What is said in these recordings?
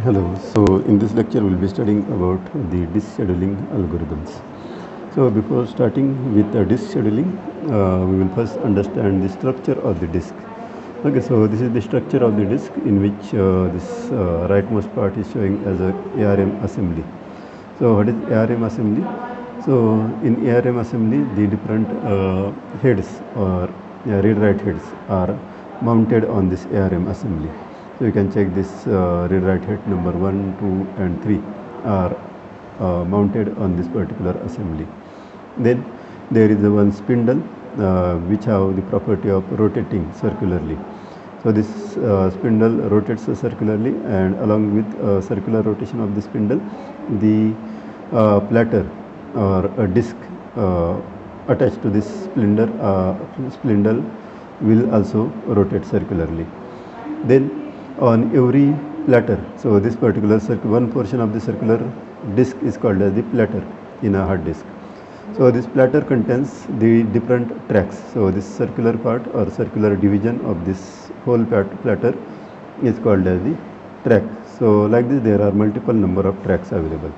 Hello. So in this lecture we'll be studying about the disk scheduling algorithms. So before starting with the disk scheduling, we will first understand the structure of the disk. Okay, so this is the structure of the disk in which this rightmost part is showing as a ARM assembly. So what is ARM assembly? So in ARM assembly, the different heads or read-write heads are mounted on this ARM assembly. So you can check this read-write head number 1, 2 and 3 are mounted on this particular assembly. Then there is the one spindle which have the property of rotating circularly. So this spindle rotates circularly, and along with circular rotation of the spindle, the platter or a disc attached to this spindle will also rotate circularly. Then on every platter, so this particular one portion of the circular disc is called as the platter in a hard disk. So this platter contains the different tracks. So this circular part or circular division of this whole platter is called as the track. So like this there are multiple number of tracks available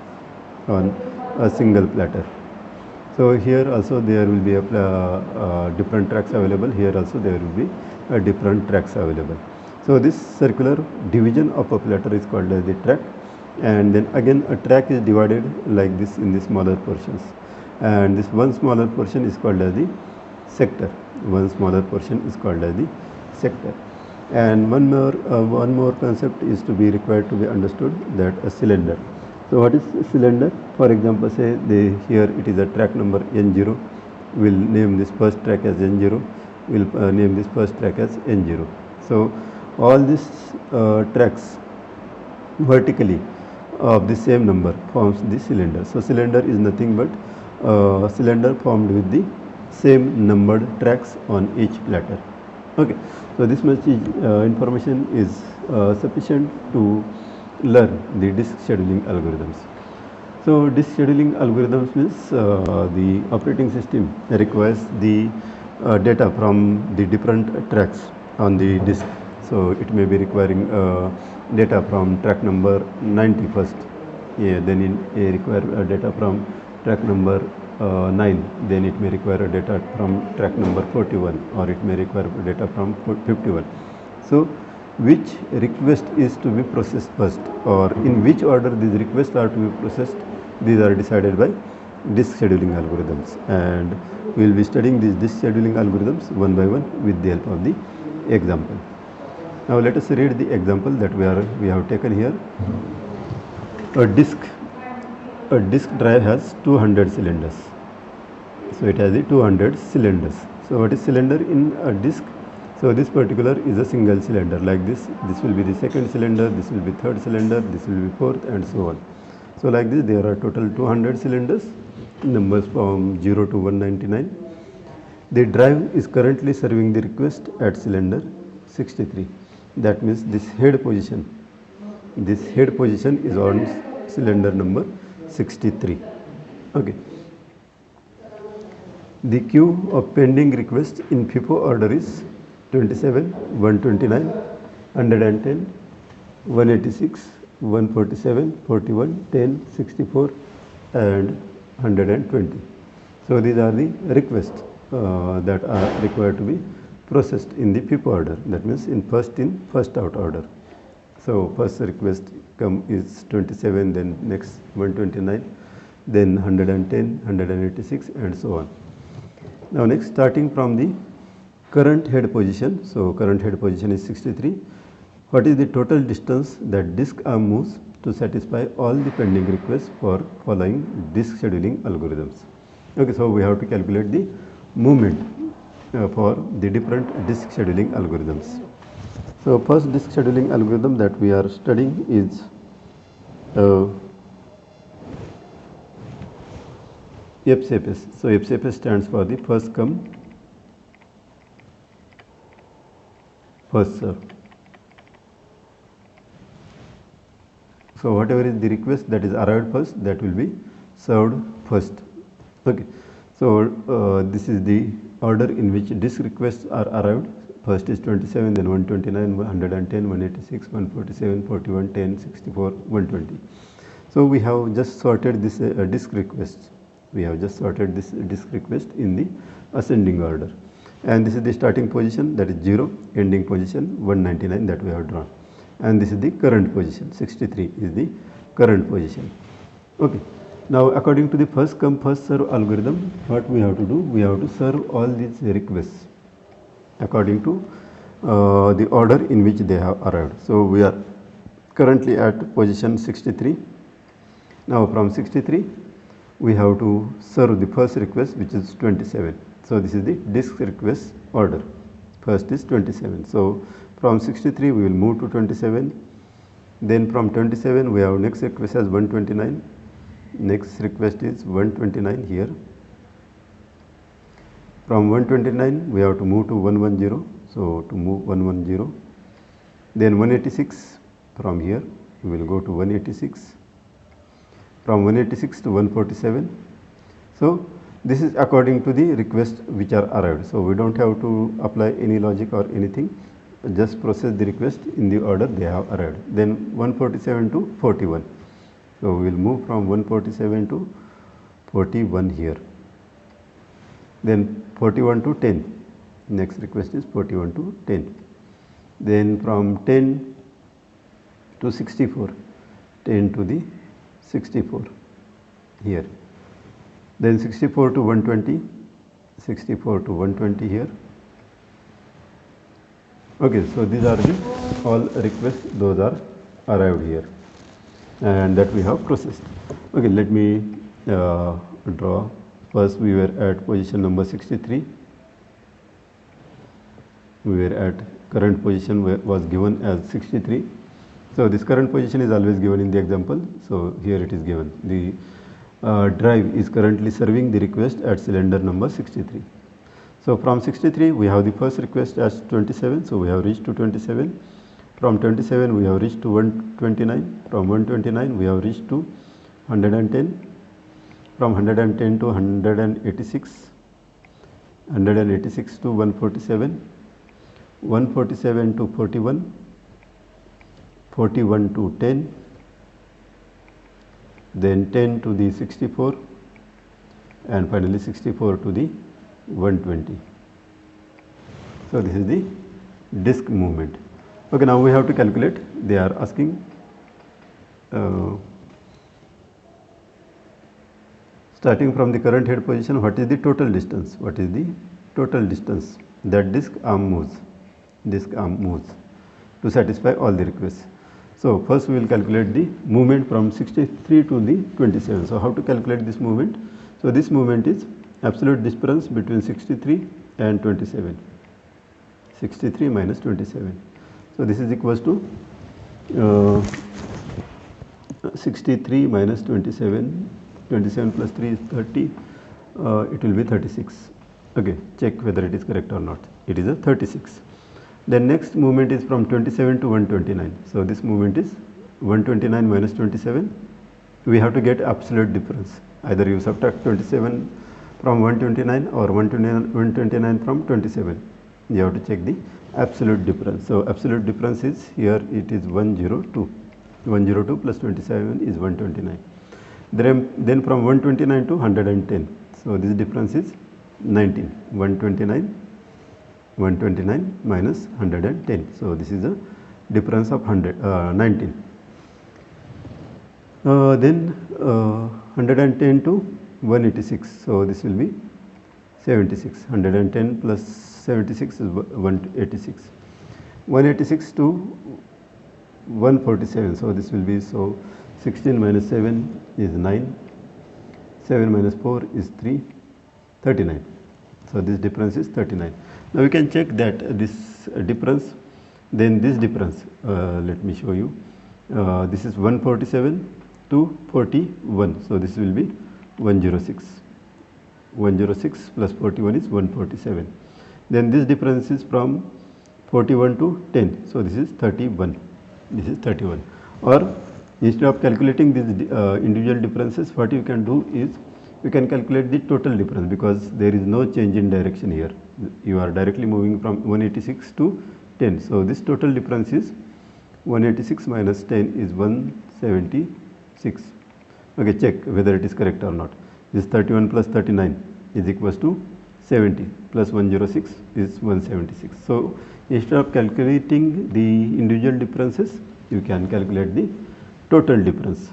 on a single platter. So here also there will be a different tracks available. Here also there will be a different tracks available. So this circular division of a platter is called as the track, and then again a track is divided like this in the smaller portions, and this one smaller portion is called as the sector. One smaller portion is called as the sector. And one more concept is to be required to be understood, that a cylinder. So what is a cylinder? For example, say here it is a track number N0. We'll name this first track as N0. We'll name this first track as N0. So all these tracks vertically of the same number forms the cylinder. So cylinder is nothing but cylinder formed with the same numbered tracks on each platter. Okay, so this much information is sufficient to learn the disk scheduling algorithms. So disk scheduling algorithms means the operating system requires the data from the different tracks on the disk. So it may be requiring data from track number 90 first, then it may require data from track number 9, then it may require data from track number 41, or it may require data from 51. So which request is to be processed first, or in which order these requests are to be processed, these are decided by disk scheduling algorithms, and we will be studying these disk scheduling algorithms one by one with the help of the example. Now let us read the example that we have taken here. A disk drive has 200 cylinders. So it has the 200 cylinders. So what is cylinder in a disk? So this particular is a single cylinder like this. This will be the second cylinder, this will be third cylinder, this will be fourth, and so on. So like this there are total 200 cylinders, numbers from 0 to 199. The drive is currently serving the request at cylinder 63. That means this head position is on cylinder number 63. Okay. The queue of pending requests in FIFO order is 27, 129, 110, 186, 147, 41, 10, 64 and 120. So these are the requests that are required to be processed in the FIFO order, that means in first out order. So first request is 27, then next 129, then 110, 186 and so on. Now next, starting from the current head position, so current head position is 63. What is the total distance that disk arm moves to satisfy all the pending requests for following disk scheduling algorithms? Okay, so we have to calculate the movement for the different disk scheduling algorithms. So first disk scheduling algorithm that we are studying is FCFS. So FCFS stands for the first come first serve. So whatever is the request that is arrived first, that will be served first. Okay. So this is the order in which disk requests are arrived First is 27, then 129, 110, 186, 147, 41, 10, 64, 120. So we have just sorted this disk request. We have just sorted this disk request in the ascending order. And this is the starting position, that is 0, ending position 199 that we have drawn. And this is the current position, 63 is the current position. Okay. Now according to the first come first serve algorithm, what we have to do? We have to serve all these requests according to the order in which they have arrived. So we are currently at position 63. Now from 63 we have to serve the first request, which is 27. So this is the disk request order. First is 27. So from 63 we will move to 27. Then from 27 we have next request as 129. Next request is 129 here. From 129 we have to move to 110. So to move 110. Then 186, from here we will go to 186. From 186 to 147. So this is according to the request which are arrived. So we don't have to apply any logic or anything. Just process the request in the order they have arrived. Then 147 to 41. So we will move from 147 to 41 here. Then 41 to 10. Next request is 41 to 10. Then from 10 to 64. 10 to the 64 here. Then 64 to 120. 64 to 120 here. Okay, so these are the all requests, those are arrived here and that we have processed. Okay, let me draw. First we were at position number 63. We were at current position was given as 63. So this current position is always given in the example. So here it is given. The drive is currently serving the request at cylinder number 63. So from 63 we have the first request as 27. So we have reached to 27. From 27 we have reached to 129. From 129 we have reached to 110. From 110 to 186. 186 to 147. 147 to 41. 41 to 10. Then 10 to the 64. And finally 64 to the 120. So this is the disk movement. Okay, now we have to calculate. They are asking starting from the current head position, what is the total distance? What is the total distance that disk arm moves? Disk arm moves to satisfy all the requests. So first we will calculate the movement from 63 to the 27. So how to calculate this movement? So this movement is absolute difference between 63 and 27. 63 minus 27. So this is equals to 63 minus 27. 27 plus 3 is 30. It will be 36. Okay, check whether it is correct or not. It is a 36. Then next movement is from 27 to 129. So this movement is 129 minus 27. We have to get absolute difference. Either you subtract 27 from 129 or 129 from 27. You have to check the absolute difference. So absolute difference is here, it is 102. 102 plus 27 is 129. Then from 129 to 110. So this difference is 19. 129 minus 110. So this is a difference of 19. Then 110 to 186. So this will be 76. 110 plus 76 is 186. 186 to 147. So this will be 16 minus 7 is 9. 7 minus 4 is 3. 39. So this difference is 39. Now we can check that this difference, then this difference, let me show you. This is 147 to 41. So this will be 106. 106 plus 41 is 147. Then this difference is from 41 to 10. So this is 31. This is 31. Or instead of calculating these individual differences, what you can do is you can calculate the total difference because there is no change in direction here. You are directly moving from 186 to 10. So this total difference is 186 minus 10 is 176. Okay, check whether it is correct or not. This 31 plus 39 is equals to 70 plus 106 is 176. So instead of calculating the individual differences, you can calculate the total difference.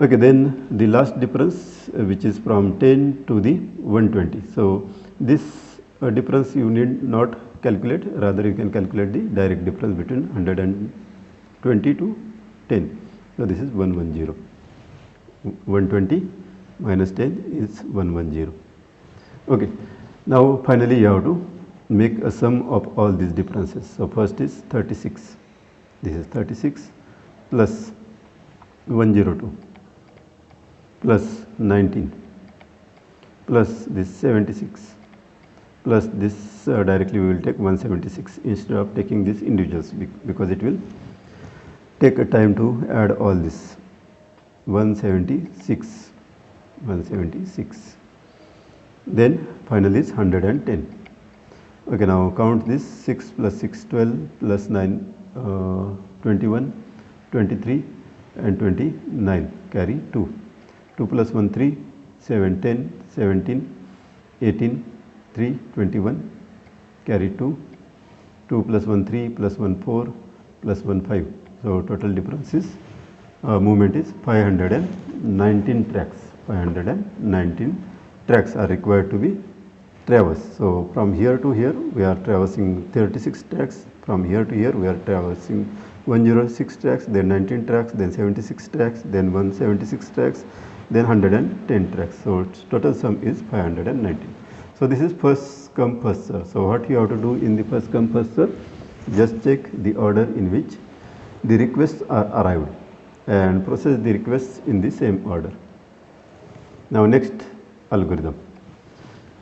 Okay, then the last difference which is from 10 to the 120. So this difference you need not calculate, rather you can calculate the direct difference between 120 to 10. So this is 110. 120 minus 10 is 110. Okay, now finally you have to make a sum of all these differences. So first is 36. This is 36 plus 102 plus 19 plus this 76 plus this directly we will take 176 instead of taking these individuals because it will take a time to add all this. 176, then finally is 110. Okay, now count this. 6 plus 6 12 plus 9 21, 23 and 29, carry 2. 2 plus 1 3, 7 10, 17, 18, 3 21, carry 2. 2 plus 1 3 plus 1 4 plus 1 5. So total difference is movement is 519 tracks. 519 tracks are required to be traversed. So from here to here we are traversing 36 tracks. From here to here we are traversing 106 tracks, then 19 tracks, then 76 tracks, then 176 tracks, then 110 tracks. So total sum is 519. So this is first come first serve. So what you have to do in the first come first serve, just check the order in which the requests are arrived and process the requests in the same order. Now next algorithm.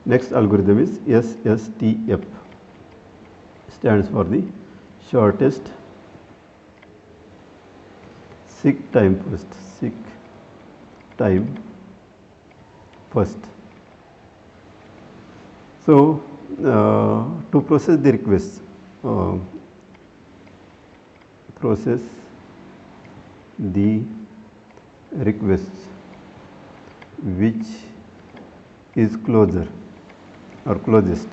Next algorithm is SSTF, stands for the shortest seek time first. Seek time first. So to process the requests, process the requests which is closer or closest,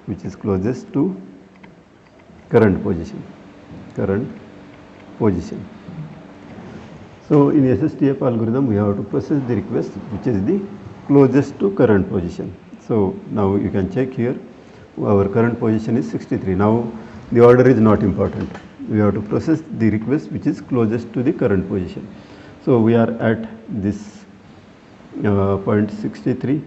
which is closest to current position. So in SSTF algorithm we have to process the request which is the closest to current position. So now you can check here, our current position is 63. Now the order is not important. We have to process the request which is closest to the current position. So we are at this point 63.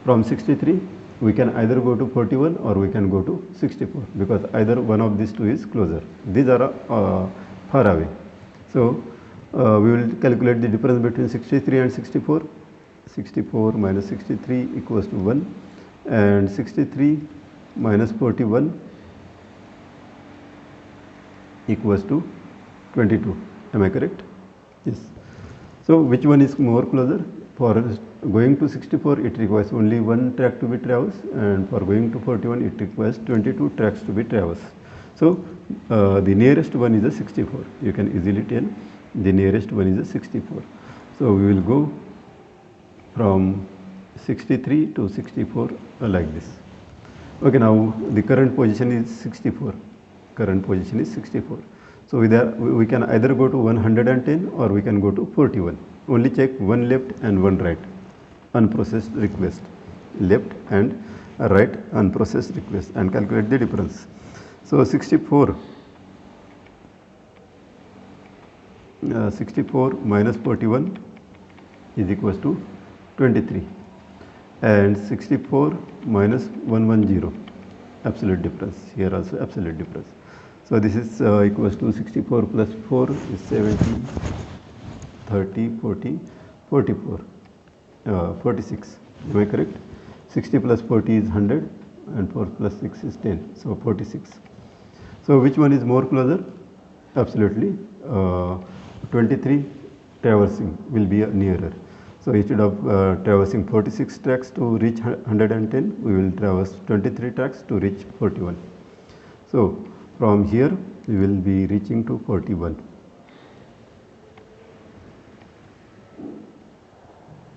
From 63 we can either go to 41 or we can go to 64 because either one of these two is closer. These are far away. So we will calculate the difference between 63 and 64. 64 minus 63 equals to 1 and 63 minus 41 equals to 22. Am I correct? Yes. So which one is more closer? For going to 64 it requires only one track to be traversed, and for going to 41 it requires 22 tracks to be traversed. So the nearest one is a 64. You can easily tell the nearest one is a 64. So we will go from 63 to 64 like this. Okay, now the current position is 64. Current position is 64. So we can either go to 110 or we can go to 41. Only check one left and one right unprocessed request. Left and right unprocessed request and calculate the difference. So 64 minus 41 is equals to 23 and 64 minus 110, absolute difference. Here also absolute difference. So this is equals to 64 plus 4 is 70, 30, 40, 44, 46. Am I correct? 60 plus 40 is 100 and 4 plus 6 is 10. So 46. So which one is more closer? Absolutely 23 traversing will be nearer. So instead of traversing 46 tracks to reach 110, we will traverse 23 tracks to reach 41. So from here we will be reaching to 41.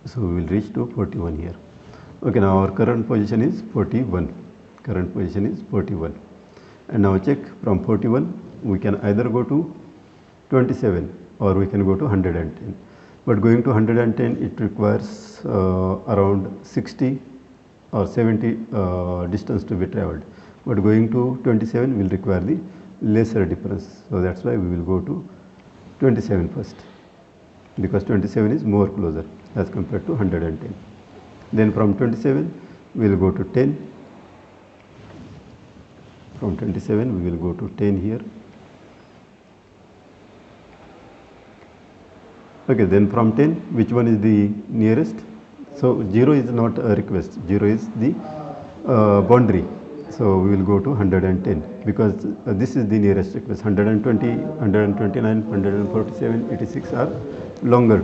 So we will reach to 41 here. Okay, now our current position is 41. Current position is 41. And now check from 41, we can either go to 27 or we can go to 110. But going to 110, it requires around 60 or 70 distance to be traveled. But going to 27 will require the lesser difference. So that's why we will go to 27 first, because 27 is more closer as compared to 110. Then from 27 we will go to 10. From 27 we will go to 10 here. Okay, then from 10, which one is the nearest? So 0 is not a request, 0 is the boundary. So we will go to 110, because this is the nearest request. 120, 129, 147, 86 are longer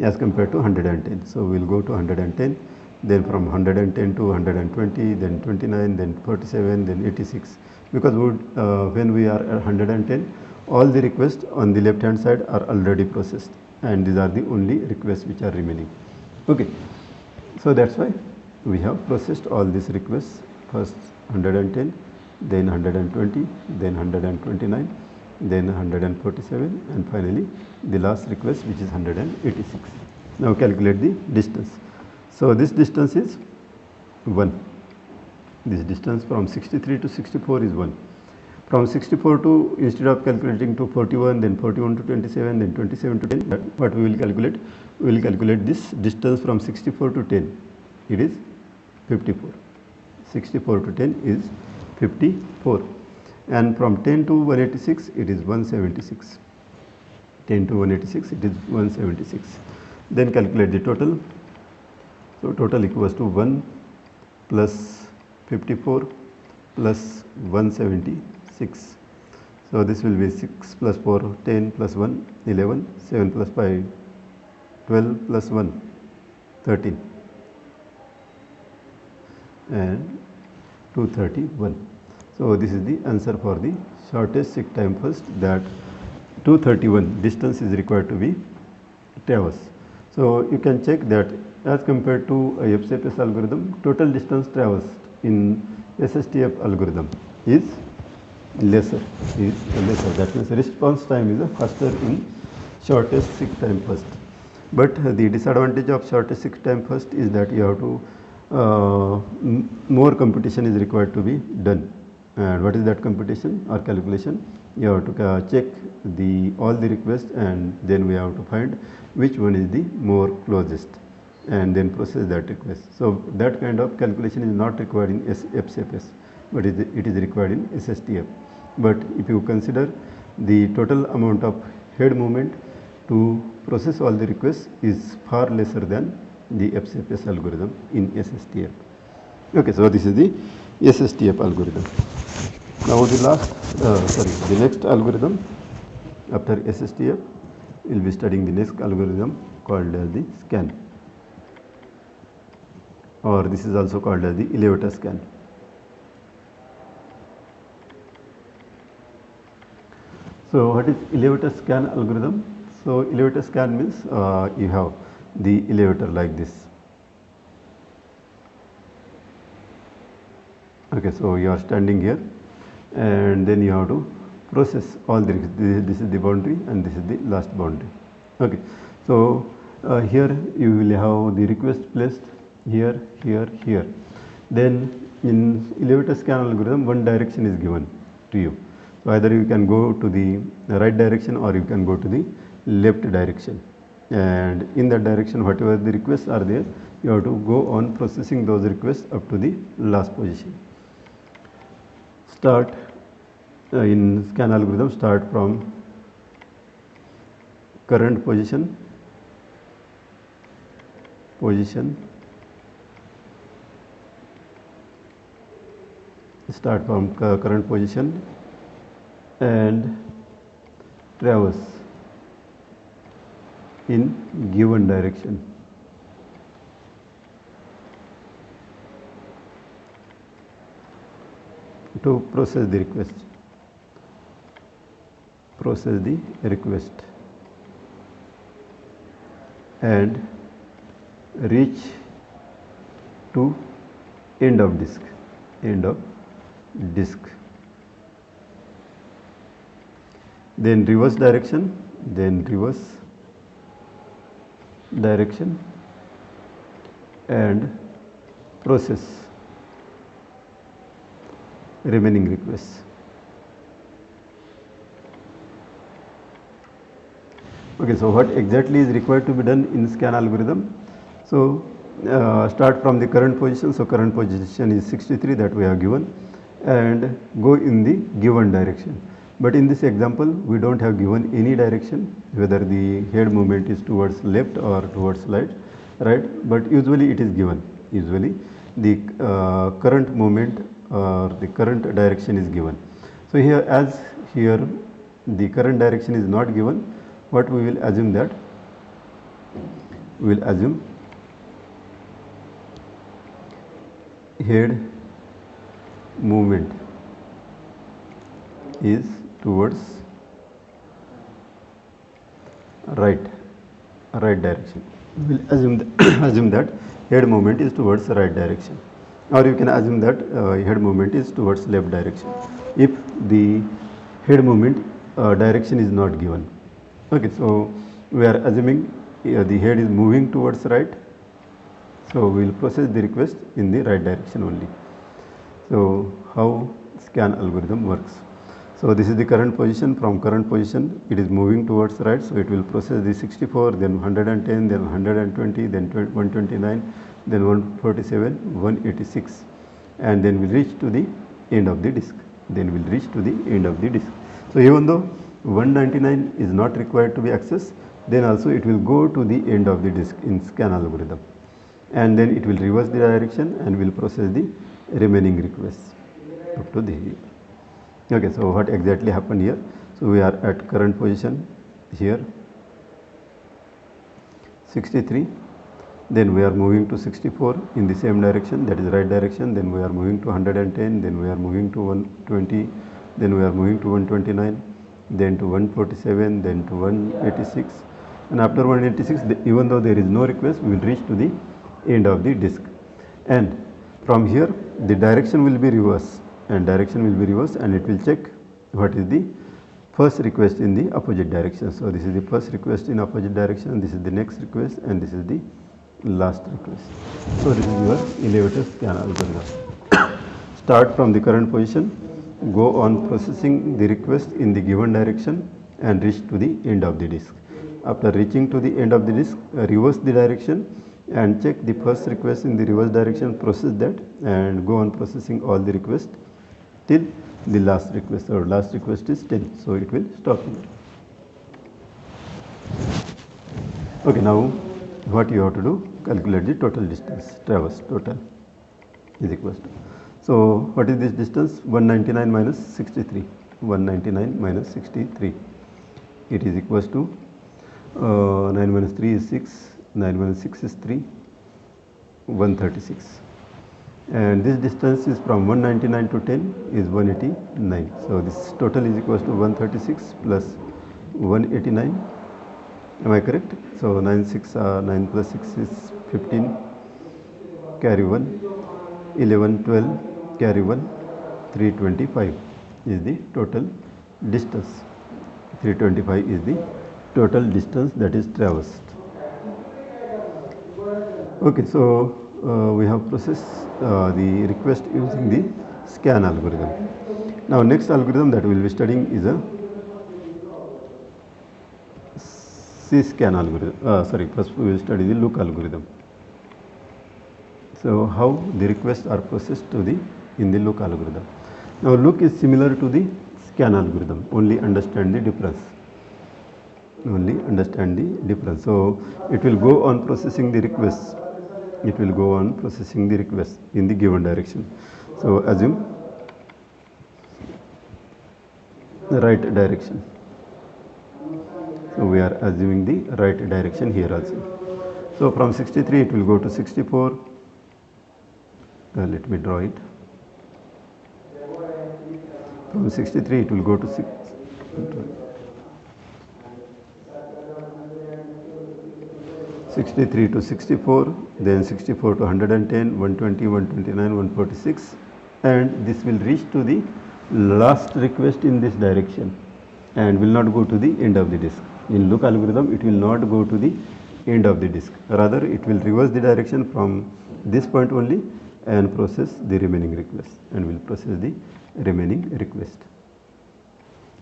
as compared to 110. So we will go to 110, then from 110 to 120, then 29, then 47, then 86. Because when we are at 110, all the requests on the left hand side are already processed, and these are the only requests which are remaining. Okay, so that's why we have processed all these requests, first 110, then 120, then 129, then 147, and finally the last request, which is 186. Now calculate the distance. So this distance is 1. This distance from 63 to 64 is 1. From 64 to, instead of calculating to 41, then 41 to 27, then 27 to 10, what we will calculate? We will calculate this distance from 64 to 10. It is 54. 64 to 10 is 54. And from 10 to 186, it is 176. 10 to 186, it is 176. Then calculate the total. So total equals to 1 plus 54 plus 176. So this will be 6 plus 4, 10 plus 1, 11, 7 plus 5, 12 plus 1, 13, and 231. So this is the answer for the shortest seek time first, that 231 distance is required to be traversed. So you can check that as compared to a FCFS algorithm, total distance traversed in SSTF algorithm is lesser. That means response time is faster in shortest seek time first. But the disadvantage of shortest seek time first is that you have to more computation is required to be done. And what is that computation or calculation? You have to check all the requests, and then we have to find which one is the more closest, and then process that request. So that kind of calculation is not required in FCFS, but it is required in SSTF. But if you consider the total amount of head movement to process all the requests is far lesser than the FCFS algorithm in SSTF. Okay, so this is the SSTF algorithm. Now the next algorithm after SSTF, we will be studying the next algorithm called as the scan, or this is also called as the elevator scan. So what is elevator scan algorithm? So elevator scan means you have the elevator like this. Okay, so you are standing here, and then you have to process all the requests. This is the boundary, and this is the last boundary. Okay, so here you will have the request placed here, here, here. Then in elevator scan algorithm, one direction is given to you. So either you can go to the right direction or you can go to the left direction, and in that direction whatever the requests are there, you have to go on processing those requests up to the last position. Start in scan algorithm, start from current position, start from current position and traverse in given direction. To process the request and reach to end of disk, then reverse direction, and process remaining requests. Okay, so what exactly is required to be done in scan algorithm? So start from the current position. So current position is 63 that we have given, and go in the given direction. But in this example, we don't have given any direction, whether the head movement is towards left or towards right. But usually it is given. Usually the current movement or the current direction is given. So here the current direction is not given, what we will assume that we will assume head movement is towards right direction. We will assume that head movement is towards right direction, or you can assume that head movement is towards left direction if the head movement direction is not given. Okay, so we are assuming the head is moving towards right, so we will process the request in the right direction only. So how scan algorithm works? So this is the current position. From current position it is moving towards right, so it will process the 64, then 110, then 120, then 129, then 147, 186, and then will reach to the end of the disk. So even though 199 is not required to be accessed, then also it will go to the end of the disk in scan algorithm, and then it will reverse the direction and will process the remaining requests up to the. Okay, so what exactly happened here? So we are at current position here 63, then we are moving to 64 in the same direction, that is right direction, then we are moving to 110, then we are moving to 120, then we are moving to 129, then to 147, then to 186, and after 186, even though there is no request, we will reach to the end of the disk, and from here the direction will be reversed, and it will check what is the first request in the opposite direction. So this is the first request in opposite direction, this is the next request, and this is the last request. So this is your elevator scan algorithm. Start from the current position, go on processing the request in the given direction and reach to the end of the disk. After reaching to the end of the disk, reverse the direction and check the first request in the reverse direction, process that, and go on processing all the requests till the last request. Our last request is 10, so it will stop here. Okay, now what you have to do, calculate the total distance traversed. Total is equals to, so what is this distance? 199 minus 63. 199 minus 63, it is equals to 9 minus 3 is 6, 9 minus 6 is 3, 136, and this distance is from 199 to 10 is 189. So this total is equals to 136 plus 189. Am I correct? So 9 plus 6 is 15, carry 1, 11, 12, carry 1, 325 is the total distance. 325 is the total distance that is traversed. Okay, so we have processed the request using the scan algorithm. Now next algorithm that we will be studying is a C-scan algorithm. First we will study the look algorithm. So how the requests are processed in the look algorithm. Now look is similar to the scan algorithm, only understand the difference. So it will go on processing the requests. In the given direction. So assume the right direction. So we are assuming the right direction here also. So from 63 it will go to 64. Let me draw it. From 63 it will go to 63 to 64, then 64 to 110, 120, 129, 146, and this will reach to the last request in this direction and will not go to the end of the disk. In look algorithm, it will not go to the end of the disk. Rather, it will reverse the direction from this point only and process the remaining request and will process the remaining request.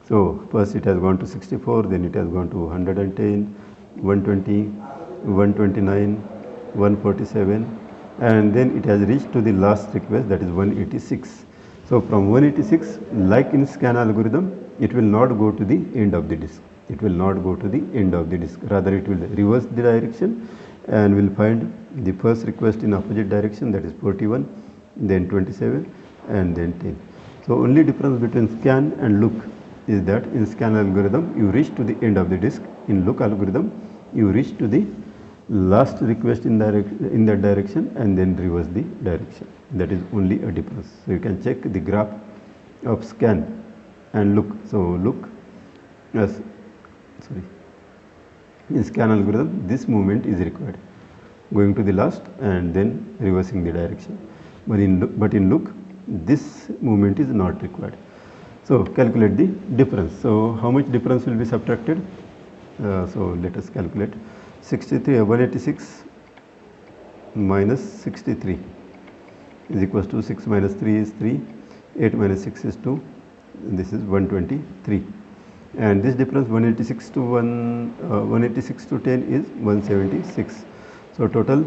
So first it has gone to 64, then it has gone to 110, 120, 129, 147, and then it has reached to the last request, that is 186. So from 186, like in scan algorithm, it will not go to the end of the disk. It will not go to the end of the disk. Rather, it will reverse the direction and will find the first request in opposite direction, that is 41, then 27, and then 10. So only difference between scan and look is that in scan algorithm you reach to the end of the disk. In look algorithm you reach to the last request in that direction and then reverse the direction. That is only a difference. So you can check the graph of scan and look. So look, in scan algorithm this movement is required, going to the last and then reversing the direction. But in look this movement is not required. So calculate the difference. So how much difference will be subtracted? So let us calculate. 186 minus 63 is equals to 6 minus 3 is 3, 8 minus 6 is 2, this is 123, and this difference 186 to 10 is 176. So total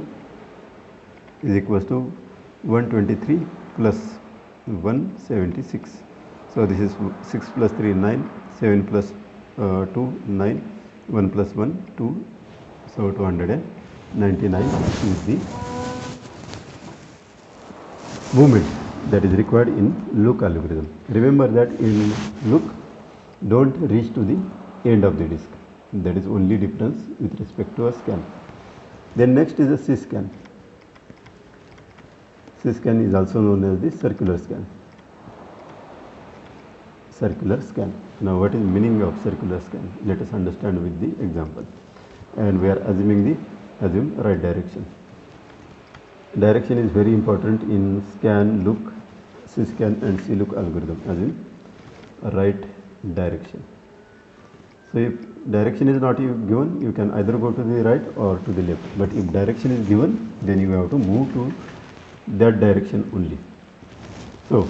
is equals to 123 plus 176. So this is 6 plus 3 9, 7 plus 2 9, 1 plus 1 2. So 299 is the movement that is required in look algorithm. Remember that in look don't reach to the end of the disk. That is only difference with respect to a scan. Then next is a C-scan. C-scan is also known as the circular scan. Circular scan. Now what is meaning of circular scan? Let us understand with the example. And we are assuming right direction. Direction is very important in scan, look, C-scan and C-look algorithm, as in right direction. So if direction is not given, you can either go to the right or to the left. But if direction is given, then you have to move to that direction only. So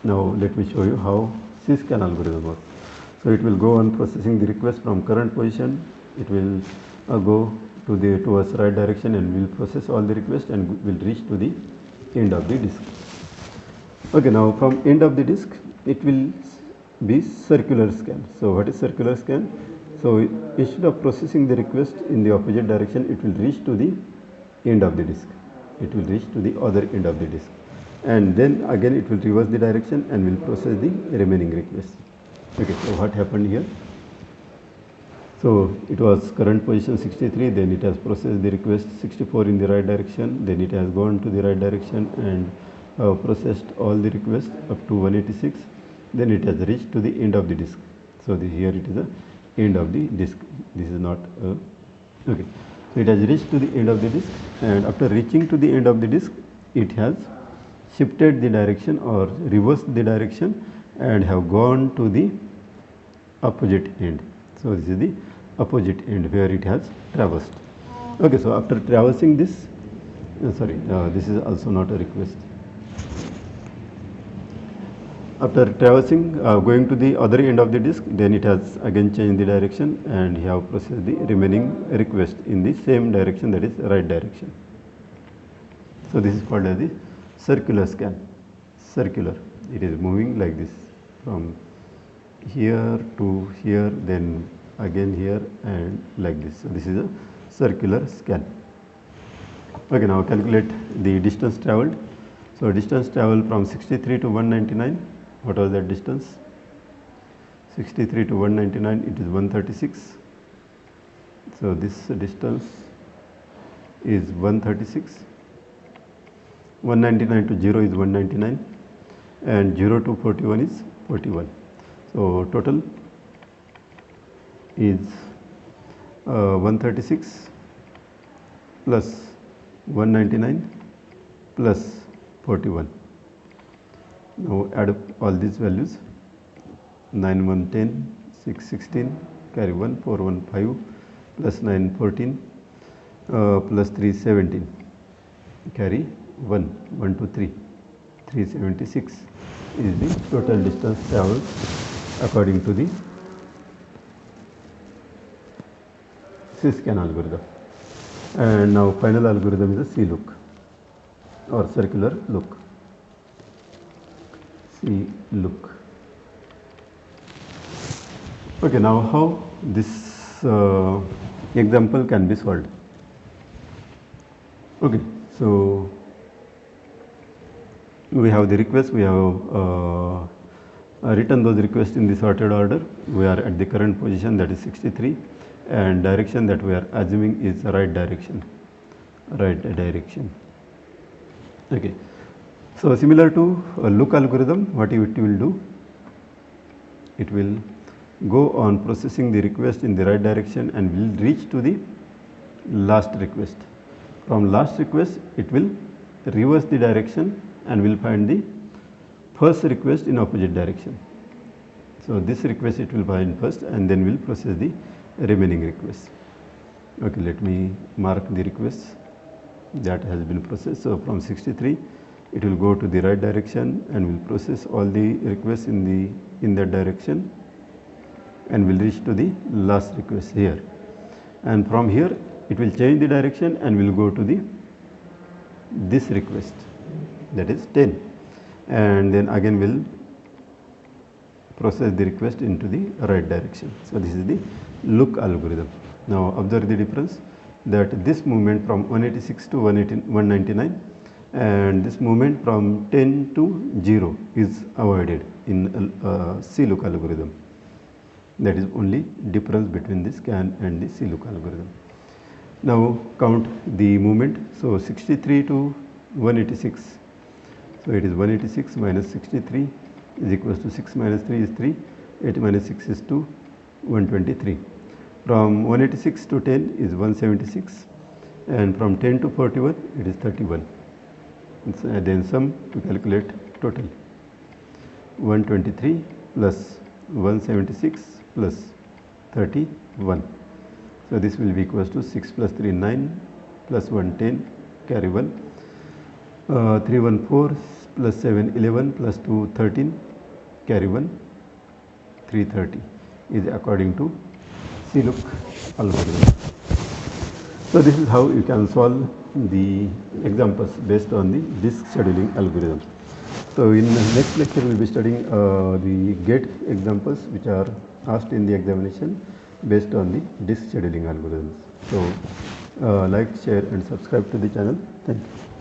now let me show you how C-scan algorithm works. So it will go on processing the request from current position. It will go towards right direction and will process all the requests and will reach to the end of the disk. Okay, now from end of the disk it will be circular scan. So what is circular scan? So instead of processing the request in the opposite direction, it will reach to the end of the disk. It will reach to the other end of the disk, and then again it will reverse the direction and will process the remaining requests. Okay, so what happened here? So it was current position 63, then it has processed the request 64 in the right direction, then it has gone to the right direction and processed all the requests up to 186, then it has reached to the end of the disk. So here it is the end of the disk. This is not okay. So it has reached to the end of the disk, and after reaching to the end of the disk, it has shifted the direction or reversed the direction and have gone to the opposite end. So this is the opposite end where it has traversed. Okay, so after traversing this, this is also not a request. After traversing, going to the other end of the disk, then it has again changed the direction and you have processed the remaining request in the same direction, that is right direction. So this is called as the circular scan. Circular, it is moving like this from here to here, then again here and like this. So this is a circular scan. Okay, now calculate the distance traveled. So distance traveled from 63 to 199. What was that distance? 63 to 199, it is 136. So this distance is 136. 199 to 0 is 199, and 0 to 41 is 41. So total is 136 plus 199 plus 41. Now add up all these values. 9 1 10, 6 16, carry 1, 4 1 5, plus 9 14, plus 3 17, carry 1 1 2 3, 376 is the total distance travelled according to the C-scan algorithm. And now final algorithm is a C-look or circular look. C-look. Okay, now how this example can be solved. Okay, so we have the request, we have written those requests in the sorted order. We are at the current position, that is 63, and direction that we are assuming is right direction. Okay, so similar to a look algorithm, what it will do, it will go on processing the request in the right direction and will reach to the last request. From last request, it will reverse the direction and will find the first request in opposite direction. So this request it will find first and then will process the remaining requests. Okay, let me mark the requests that has been processed. So from 63, it will go to the right direction and will process all the requests in that direction and will reach to the last request here. And from here, it will change the direction and will go to this request, that is 10, and then again will process the request into the right direction. So this is the look algorithm. Now observe the difference, that this movement from 186 to 199 and this movement from 10 to 0 is avoided in C-look algorithm. That is only difference between the scan and the C-look algorithm. Now count the movement. So 63 to 186. So it is 186 minus 63 is equals to 6 minus 3 is 3. 8 minus 6 is 2. 123. From 186 to 10 is 176. And from 10 to 41 it is 31. And then sum to calculate total. 123 plus 176 plus 31. So this will be equals to 6 plus 3 9 plus 1 10, carry 1, 3 1 4 plus 7 11 plus 2 13, carry 1, 330 is according to C-look algorithm. So this is how you can solve the examples based on the disk scheduling algorithm. So in the next lecture we will be studying the gate examples which are asked in the examination based on the disk scheduling algorithms. So like, share and subscribe to the channel. Thank you.